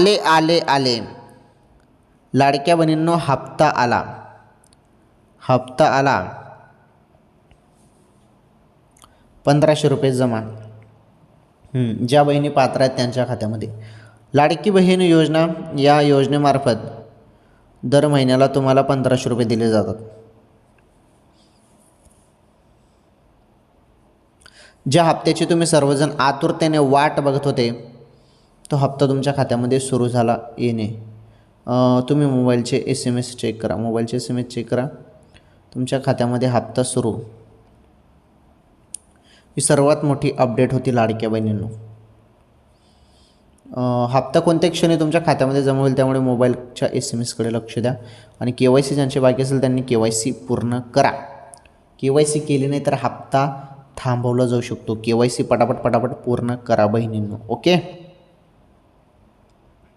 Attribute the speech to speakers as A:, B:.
A: आले आले आले. लाडक्या बहिणींनो हप्ता आला. हप्ता आला. 1500 रुपये जमा. ज्या बहिणी पात्र आहेत त्यांच्या खात्यामध्ये. लाडकी बहीण योजना, या योजनेमार्फत दर महिन्याला तुम्हाला 1500 रुपये दिले जातात. ज्या हप्त्याची तुम्ही सर्वजण आतुरतेने वाट बघत होते, तो हप्ता तुमच्या खात्यामध्ये सुरू झाला येणे. तुम्ही मोबाईलचे SMS चेक करा. मोबाईलचे SMS चेक करा. तुमच्या खात्यामध्ये हप्ता सुरू. ही सर्वात मोठी अपडेट होती लाडक्या बहिणींनो. हप्ता कोणत्या क्षणी तुमच्या खात्यामध्ये जमा होईल, त्यामुळे मोबाईलच्या SMS कडे लक्ष द्या. आणि KYC ज्यांचे बाकी असेल त्यांनी KYC पूर्ण करा. KYC केली नाही तर हप्ता थांबवला जाऊ शकतो. KYC पटापट पूर्ण करा बहिणींनो. ओके.